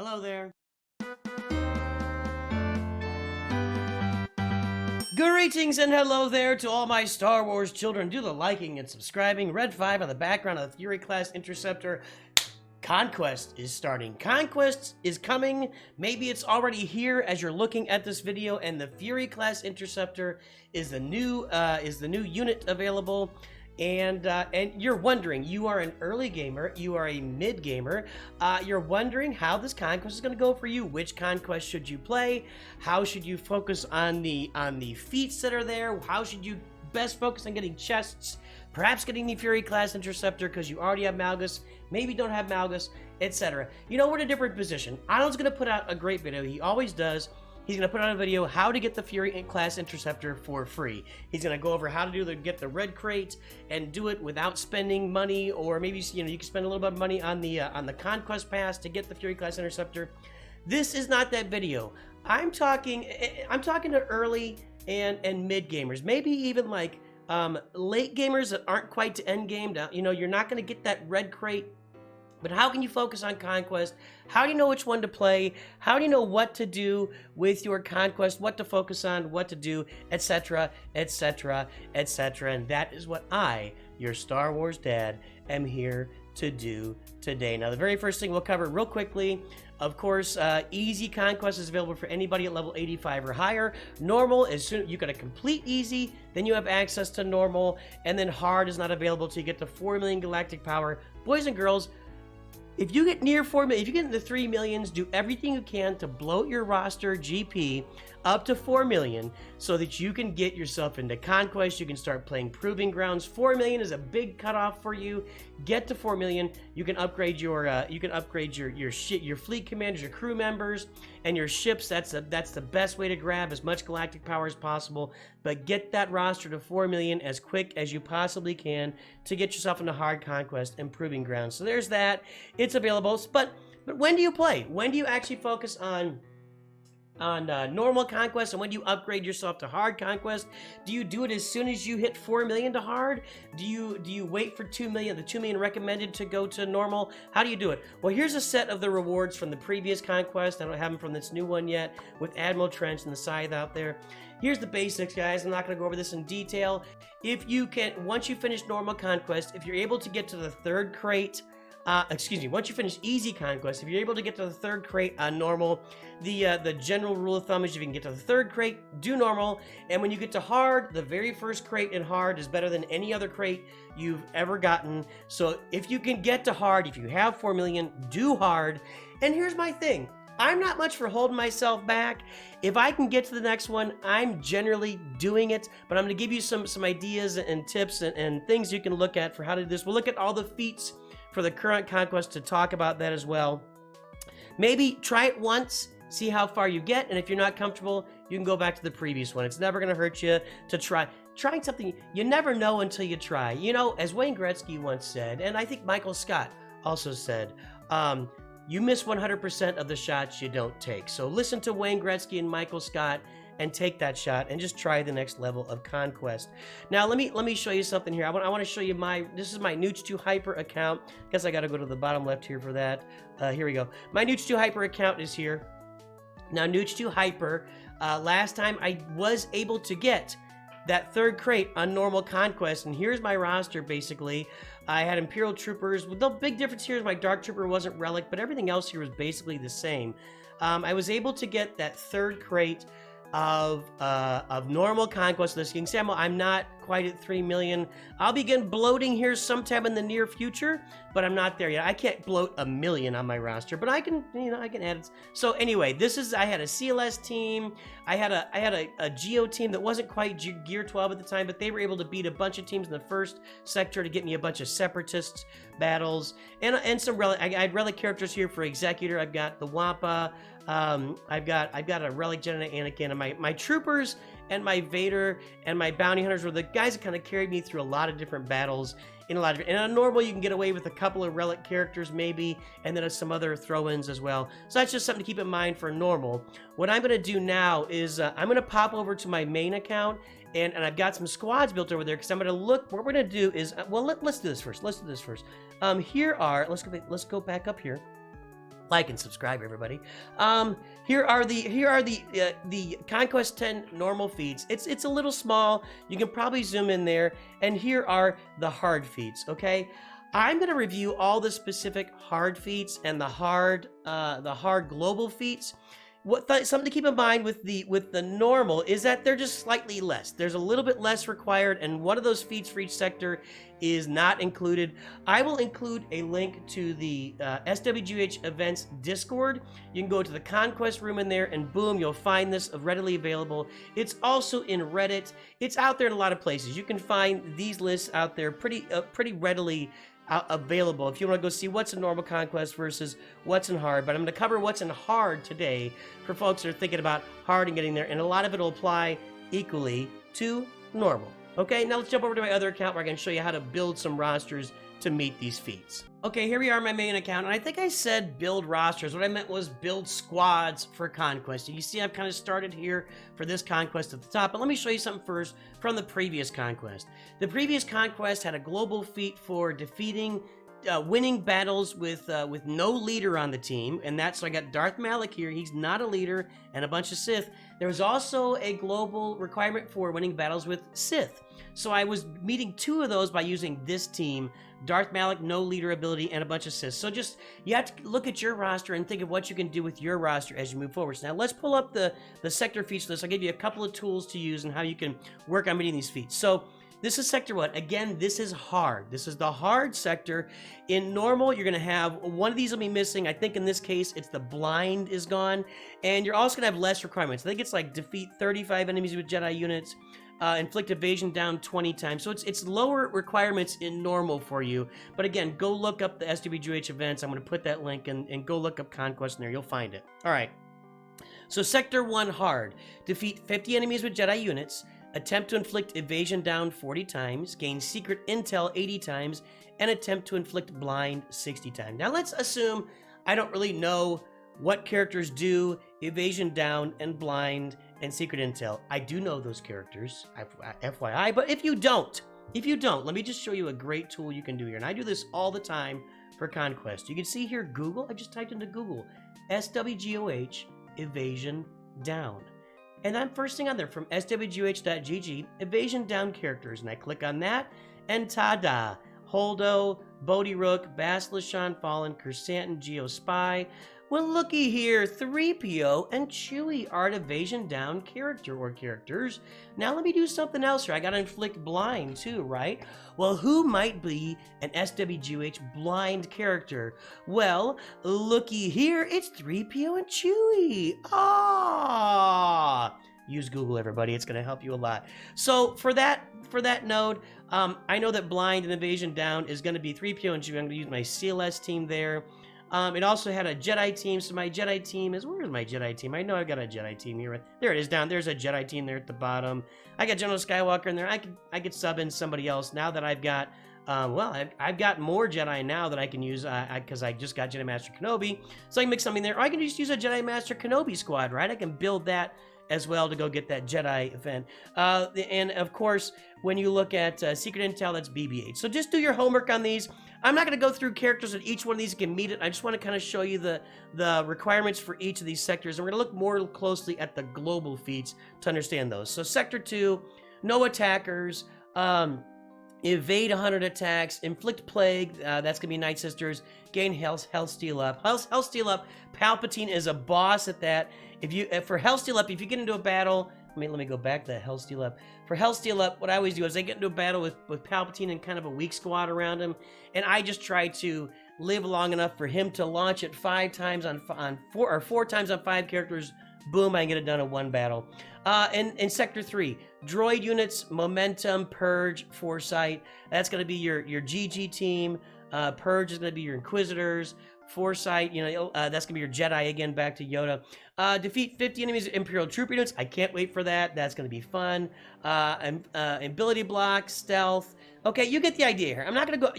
Hello there. Greetings and hello there to all my Star Wars children. Do the liking and subscribing. Red 5 on the background of the Fury class interceptor. Conquest is starting. Conquest is coming. Maybe it's already here as you're looking at this video, and the Fury class interceptor is the new unit available. And you're wondering, you are an early gamer, you are a mid gamer, you're wondering how this conquest is going to go for you. Which conquest should you play? How should you focus on the feats that are there? How should you best focus on getting chests? Perhaps getting the Fury class interceptor because you already have Malgus, maybe don't have Malgus, etc. You know, we're in a different position. Arnold's going to put out a great video. He always does. He's going to put out a video how to get the Fury class interceptor for free. He's going to go over how to get the red crate and do it without spending money, or maybe you can spend a little bit of money on the conquest pass to get the Fury class interceptor. This is not that video. I'm talking to early and mid gamers, maybe even like late gamers that aren't quite to end game. You know, you're not going to get that red crate. But how can you focus on Conquest? How do you know which one to play? How do you know what to do with your Conquest? What to focus on, what to do, etc., etc., etc. And that is what I, your Star Wars dad, am here to do today. Now, the very first thing we'll cover real quickly, of course, easy Conquest is available for anybody at level 85 or higher. Normal, as soon you got to complete easy, then you have access to normal, and then hard is not available till you get to 4 million galactic power. Boys and girls, if you get near 4 million, if you get into 3 millions, do everything you can to bloat your roster GP up to 4 million so that you can get yourself into Conquest. You can start playing Proving Grounds. 4 million is a big cutoff for you. Get to 4 million. You can upgrade your your fleet commanders, your crew members, and your ships. That's the best way to grab as much galactic power as possible. But get that roster to 4 million as quick as you possibly can to get yourself into hard Conquest and Proving Grounds. So there's that. It's available. But when do you play? When do you actually focus on normal Conquest, and when do you upgrade yourself to hard Conquest? Do you do it as soon as you hit 4 million to hard? Do you wait for 2 million, the 2 million recommended to go to normal? How do you do it? Well, here's a set of the rewards from the previous Conquest. I don't have them from this new one yet, with Admiral Trench and the Scythe out there. Here's the basics, guys. I'm not going to go over this in detail. If you can, once you finish normal Conquest, if you're able to get to the third crate, once you finish easy Conquest, if you're able to get to the third crate on normal, the general rule of thumb is if you can get to the third crate, do normal, and when you get to hard, the very first crate in hard is better than any other crate you've ever gotten. So if you can get to hard, if you have 4 million, do hard. And here's my thing. I'm not much for holding myself back. If I can get to the next one, I'm generally doing it, but I'm going to give you some ideas and tips and things you can look at for how to do this. We'll look at all the feats for the current Conquest to talk about that as well. Maybe try it once, see how far you get, and if you're not comfortable, you can go back to the previous one. It's never going to hurt you to trying something. You never know until you try. You know, as Wayne Gretzky once said, and I think Michael Scott also said, you miss 100% of the shots you don't take. So listen to Wayne Gretzky and Michael Scott and take that shot and just try the next level of Conquest. Now let me show you something here. I want to show you this is my Nooch2 Hyper account. Guess I got to go to the bottom left here for that. Here we go. My Nooch2 Hyper account is here. Now Nooch2 Hyper, last time I was able to get that third crate on normal Conquest, and here's my roster basically. I had Imperial Troopers. The big difference here is my Dark Trooper wasn't Relic, but everything else here was basically the same. I was able to get that third crate of normal Conquest. This King Samuel, I'm not quite at 3 million. I'll begin bloating here sometime in the near future, but I'm not there yet. I can't bloat 1 million on my roster, but I can, I can add it. So anyway, I had a CLS team. I had a Geo team that wasn't quite Gear 12 at the time, but they were able to beat a bunch of teams in the first sector to get me a bunch of Separatists battles and some relic. I had relic characters here for Executor. I've got the Wampa. I've got a Relic Jenna Anakin, and my troopers and my Vader and my bounty hunters were the guys that kind of carried me through a lot of different battles. And on normal, you can get away with a couple of relic characters maybe, and then some other throw-ins as well. So that's just something to keep in mind for normal. What I'm going to do now is I'm going to pop over to my main account, and I've got some squads built over there because I'm going to look. What we're going to do is, well, let's do this first. Let's do this first. Let's go back up here. Like and subscribe, everybody. Here are the Conquest 10 normal feats. It's a little small. You can probably zoom in there. And here are the hard feats. Okay, I'm gonna review all the specific hard feats and the hard global feats. Something to keep in mind with the normal is that they're just slightly less. There's a little bit less required, and one of those feats for each sector is not included. I will include a link to the SWGOH events Discord. You can go to the Conquest room in there, and boom, you'll find this readily available. It's also in Reddit. It's out there in a lot of places. You can find these lists out there pretty readily available if you want to go see what's in normal conquest versus what's in hard. But I'm going to cover what's in hard today for folks that are thinking about hard and getting there, and a lot of it will apply equally to normal. Okay, now let's jump over to my other account where I can show you how to build some rosters to meet these feats. Okay, here we are on my main account, and I think I said build rosters. What I meant was build squads for Conquest. You see I've kind of started here for this Conquest at the top, but let me show you something first from the previous Conquest. The previous Conquest had a global feat for defeating winning battles with no leader on the team, and that's, so I got Darth Malik here, he's not a leader, and a bunch of Sith. There was also a global requirement for winning battles with Sith. So I was meeting 2 of those by using this team, Darth Malik, no leader ability, and a bunch of Sith. So just, you have to look at your roster and think of what you can do with your roster as you move forward. So now let's pull up the sector feats list. I'll give you a couple of tools to use and how you can work on meeting these feats. So this is sector 1. Again, this is hard. This is the hard sector. In normal, you're going to have one of these will be missing. I think in this case, it's the blind is gone. And you're also going to have less requirements. I think it's like defeat 35 enemies with Jedi units, inflict evasion down 20 times. So it's lower requirements in normal for you. But again, go look up the SWGOH events. I'm going to put that link and go look up Conquest in there. You'll find it. All right. So sector 1 hard. Defeat 50 enemies with Jedi units. Attempt to inflict evasion down 40 times, gain secret intel 80 times, and attempt to inflict blind 60 times. Now let's assume I don't really know what characters do evasion down and blind and secret intel. I do know those characters, FYI, but if you don't, let me just show you a great tool you can do here. And I do this all the time for Conquest. You can see here Google, I just typed into Google, SWGOH evasion down. And I'm first thing on there from swgoh.gg, evasion down characters. And I click on that, and ta-da! Holdo, Bodhi Rook, Basilishan Fallen, Kersantin, Geospy. Well, looky here, 3PO and Chewie are evasion down character or characters. Now let me do something else here. I gotta inflict blind too, right? Well, who might be an SWGOH blind character? Well, looky here, it's 3PO and Chewie. Ah! Use Google, everybody. It's gonna help you a lot. So for that node, I know that blind and evasion down is gonna be 3PO and Chewie. I'm gonna use my CLS team there. It also had a Jedi team, so my Jedi team is, where's my Jedi team? I know I've got a Jedi team here. There it is down, there's a Jedi team there at the bottom. I got General Skywalker in there. I could sub in somebody else now that I've got, I've got more Jedi now that I can use, because I just got Jedi Master Kenobi. So I can mix something there, or I can just use a Jedi Master Kenobi squad, right? I can build that as well to go get that Jedi event. And of course, when you look at Secret Intel, that's BB-8. So just do your homework on these. I'm not going to go through characters that each one of these can meet it. I just want to kind of show you the requirements for each of these sectors. And we're going to look more closely at the global feats to understand those. So Sector 2, no attackers, evade 100 attacks, inflict plague, that's going to be Night Sisters, gain health steal up. Health steal up, Palpatine is a boss at that. For health steal up, if you get into a battle, let me go back to that health steal up. For health steal up, what I always do is I get into a battle with Palpatine and kind of a weak squad around him, and I just try to live long enough for him to launch it 4 times on 5 characters. Boom, I can get it done in one battle. In Sector 3, droid units, momentum, purge, foresight. That's going to be your GG team. Purge is going to be your Inquisitors. Foresight, that's going to be your Jedi again, back to Yoda. Defeat 50 enemies Imperial troop units. I can't wait for that. That's going to be fun. Ability block, stealth. Okay, you get the idea here. I'm not going to go,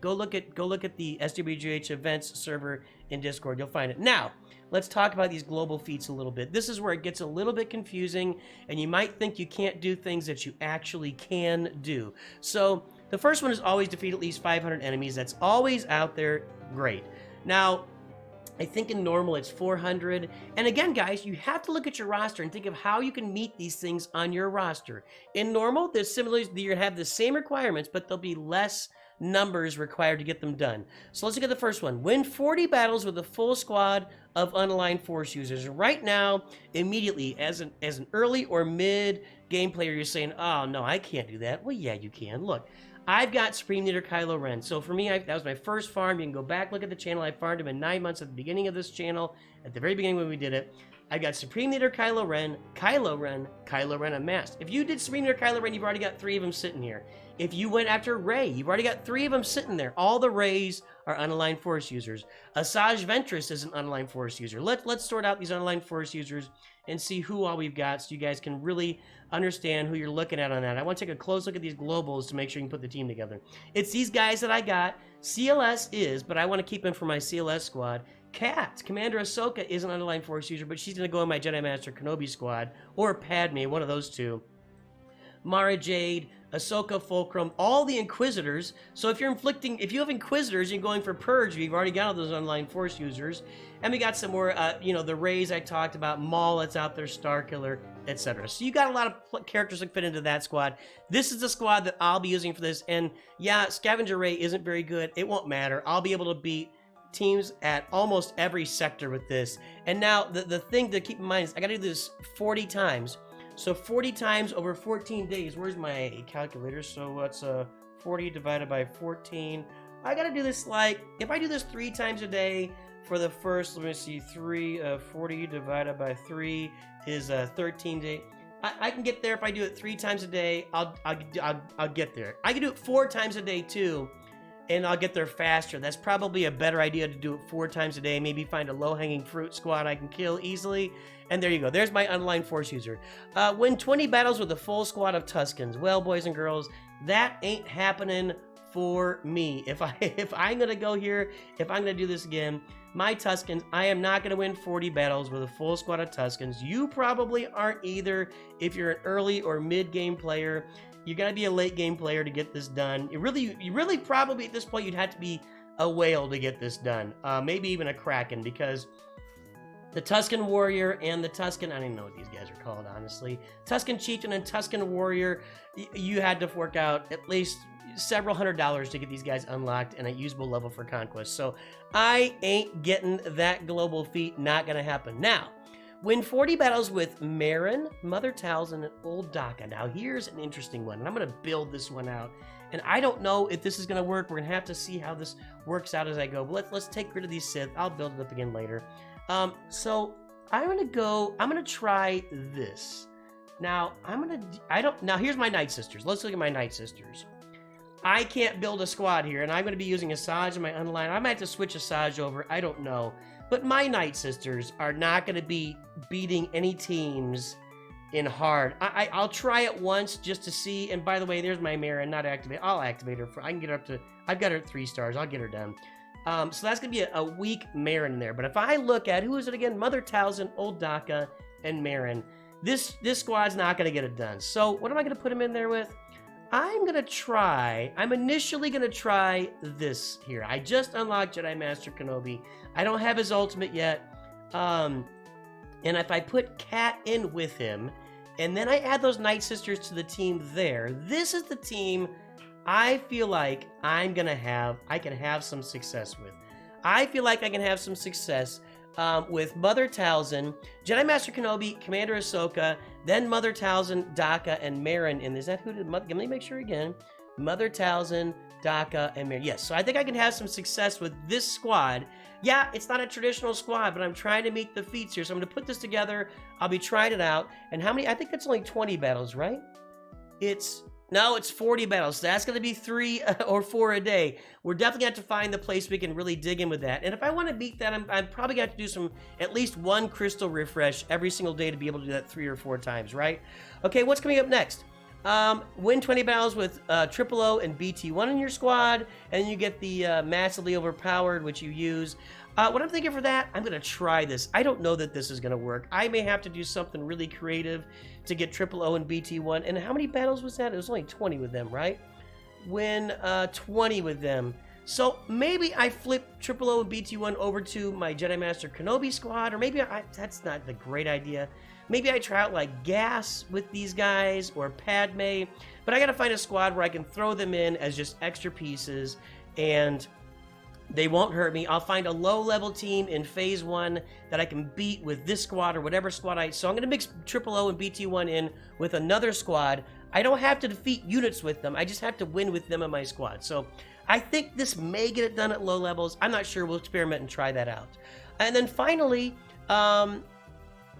go look at the SWGOH events server in Discord. You'll find it. Now, let's talk about these global feats a little bit. This is where it gets a little bit confusing, and you might think you can't do things that you actually can do. So, the first one is always defeat at least 500 enemies. That's always out there. Great. Now, I think in normal it's 400. And again, guys, you have to look at your roster and think of how you can meet these things on your roster. In normal, there's similarly, you have the same requirements, but there'll be less numbers required to get them done. So let's look at the first one. Win 40 battles with a full squad of unaligned force users. Right now, immediately, as an early or mid game player, you're saying, oh no, I can't do that. Well, yeah, you can. Look, I've got Supreme Leader Kylo Ren. So for me, that was my first farm. You can go back, look at the channel. I farmed him in 9 months at the beginning of this channel, at the very beginning when we did it. I got Supreme Leader Kylo Ren, Unmasked. If you did Supreme Leader Kylo Ren, you've already got 3 of them sitting here. If you went after Rey, you've already got 3 of them sitting there. All the Reys are unaligned Force users. Asajj Ventress is an unaligned Force user. Let's sort out these unaligned Force users and see who all we've got so you guys can really understand who you're looking at on that. I want to take a close look at these globals to make sure you can put the team together. It's these guys that I got. CLS is, but I want to keep him for my CLS squad. Kat, Commander Ahsoka, is an unaligned Force user, but she's going to go in my Jedi Master Kenobi squad, or Padme, one of those two. Mara Jade, Ahsoka Fulcrum, all the Inquisitors. So if you have Inquisitors, you're going for Purge, you've already got all those unaligned Force users. And we got some more, the Reys I talked about, Maul that's out there, Starkiller, etc. So you got a lot of characters that fit into that squad. This is the squad that I'll be using for this. And yeah, Scavenger Rey isn't very good. It won't matter. I'll be able to beat teams at almost every sector with this. And now the thing to keep in mind is I got to do this 40 times. So 40 times over 14 days. Where's my calculator? So what's 40 divided by 14? I got to do this if I do this 3 times a day for the first, let me see, 40 divided by 3 is 13 days. I can get there if I do it 3 times a day. I'll get there. I can do it 4 times a day too, and I'll get there faster. That's probably a better idea to do it 4 times a day. Maybe find a low-hanging fruit squad I can kill easily. And there you go. There's my unaligned Force user. Win 20 battles with a full squad of Tuskens. Well, boys and girls, that ain't happening for me. If I'm gonna go here, if I'm gonna do this again, my Tuskens, I am not gonna win 40 battles with a full squad of Tuskens. You probably aren't either. If you're an early or mid-game player, you gotta be a late-game player to get this done. You really probably at this point you'd have to be a whale to get this done. Maybe even a Kraken, because the Tusken Warrior and the Tusken, I don't even know what these guys are called, honestly. Tusken Chieftain and Tusken Warrior, you had to fork out at least several $100s to get these guys unlocked and a usable level for Conquest. So I ain't getting that global feat, not gonna happen. Now, win 40 battles with Marin, Mother Talzin, and Old Daka. Now here's an interesting one, and I'm gonna build this one out. And I don't know if this is gonna work. We're gonna have to see how this works out as I go. But let's take rid of these Sith. I'll build it up again later. So I'm gonna try this. Now now here's my Night Sisters. Let's look at my Night Sisters. I can't build a squad here, and I'm gonna be using Asajj in my unaligned. I might have to switch Asajj over, I don't know. But my Night Sisters are not gonna be beating any teams in hard. I'll try it once just to see, and by the way, there's my Marin, not activate. I'll activate her I can get her up to, I've got her at 3 stars, I'll get her done. So that's going to be a weak Marin there. But if I look at, who is it again? Mother Talzin, Old Daka, and Marin. This squad's not going to get it done. So what am I going to put him in there with? I'm initially going to try this here. I just unlocked Jedi Master Kenobi. I don't have his ultimate yet. And if I put Kat in with him, and then I add those Night Sisters to the team there, this is the team I feel like I can have some success with. I feel like I can have some success with Mother Talzin, Jedi Master Kenobi, Commander Ahsoka, then Mother Talzin, Daka, and Marin. And is that who did Mother? Let me make sure again. Mother Talzin, Daka, and Marin. Yes, so I think I can have some success with this squad. Yeah, it's not a traditional squad, but I'm trying to meet the feats here. So I'm going to put this together. I'll be trying it out. And how many? I think that's only 20 battles, right? No, it's 40 battles. So that's going to be 3 or 4 a day. We're definitely going to have to find the place we can really dig in with that. And if I want to beat that, I'm probably going to have to do at least 1 crystal refresh every single day to be able to do that 3 or 4 times, right? Okay, what's coming up next? Win 20 battles with O and BT1 in your squad, and you get the massively overpowered, which you use. What I'm thinking for that, I'm going to try this. I don't know that this is going to work. I may have to do something really creative to get O and BT1. And how many battles was that? It was only 20 with them, right? Win 20 with them. So maybe I flip Triple O and BT1 over to my Jedi Master Kenobi squad, or maybe that's not the great idea. Maybe I try out like Gas with these guys or Padme, but I gotta find a squad where I can throw them in as just extra pieces and they won't hurt me. I'll find a low-level team in Phase 1 that I can beat with this squad or whatever squad So I'm gonna mix Triple O and BT1 in with another squad. I don't have to defeat units with them. I just have to win with them in my squad. So I think this may get it done at low levels. I'm not sure. We'll experiment and try that out. And then finally,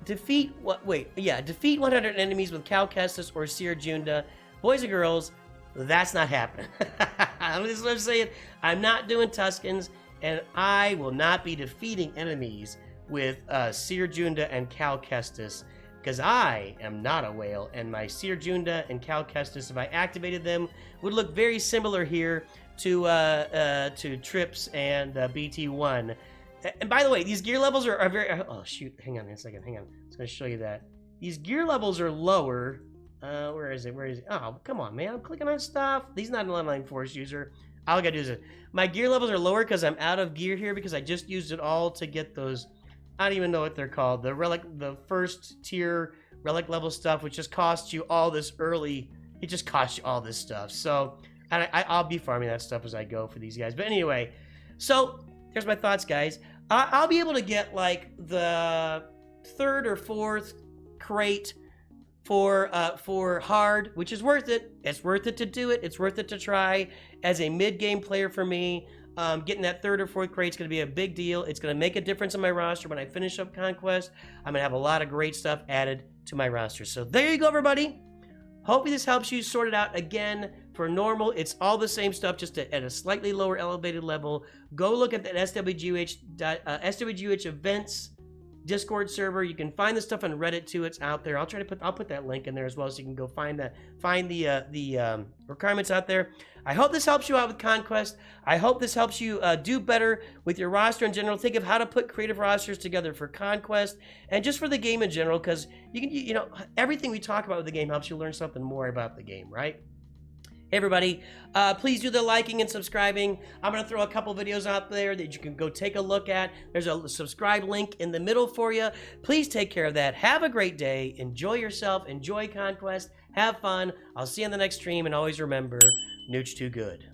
defeat 100 enemies with Cal Kestis or Seer Junda. Boys and girls, that's not happening. This is what I'm saying. I'm not doing Tuskens, and I will not be defeating enemies with Seer Junda and Cal Kestis, because I am not a whale, and my Seer Junda and Cal Kestis, if I activated them, would look very similar here to Trips and BT1. And by the way, these gear levels are very... Oh, shoot. Hang on a second. Hang on. I was going to show you that. These gear levels are lower. Where is it? Where is it? Oh, come on, man. I'm clicking on stuff. He's not an online Force user. All I got to do is... My gear levels are lower because I'm out of gear here because I just used it all to get those... I don't even know what they're called. The relic... The first tier relic level stuff, which just costs you all this early... It just costs you all this stuff. So, I'll be farming that stuff as I go for these guys. But anyway, so... Here's my thoughts, guys. I'll be able to get like the 3rd or 4th crate for hard, which is worth it. It's worth it to do it. It's worth it to try as a mid-game player for me. Getting that 3rd or 4th crate is going to be a big deal. It's going to make a difference in my roster when I finish up Conquest. I'm going to have a lot of great stuff added to my roster. So there you go, everybody. Hopefully this helps you sort it out. Again, for normal, it's all the same stuff, just at a slightly lower elevated level. Go look at that SWGOH events Discord server. You can find the stuff on Reddit too. It's out there. I'll put that link in there as well, so you can go find the requirements out there. I hope this helps you out with Conquest. I hope this helps you do better with your roster in general. Think of how to put creative rosters together for Conquest and just for the game in general, because you know everything we talk about with the game helps you learn something more about the game, right? Hey everybody, please do the liking and subscribing. I'm going to throw a couple videos out there that you can go take a look at. There's a subscribe link in the middle for you. Please take care of that. Have a great day. Enjoy yourself. Enjoy Conquest. Have fun. I'll see you on the next stream. And always remember, Nooch too good.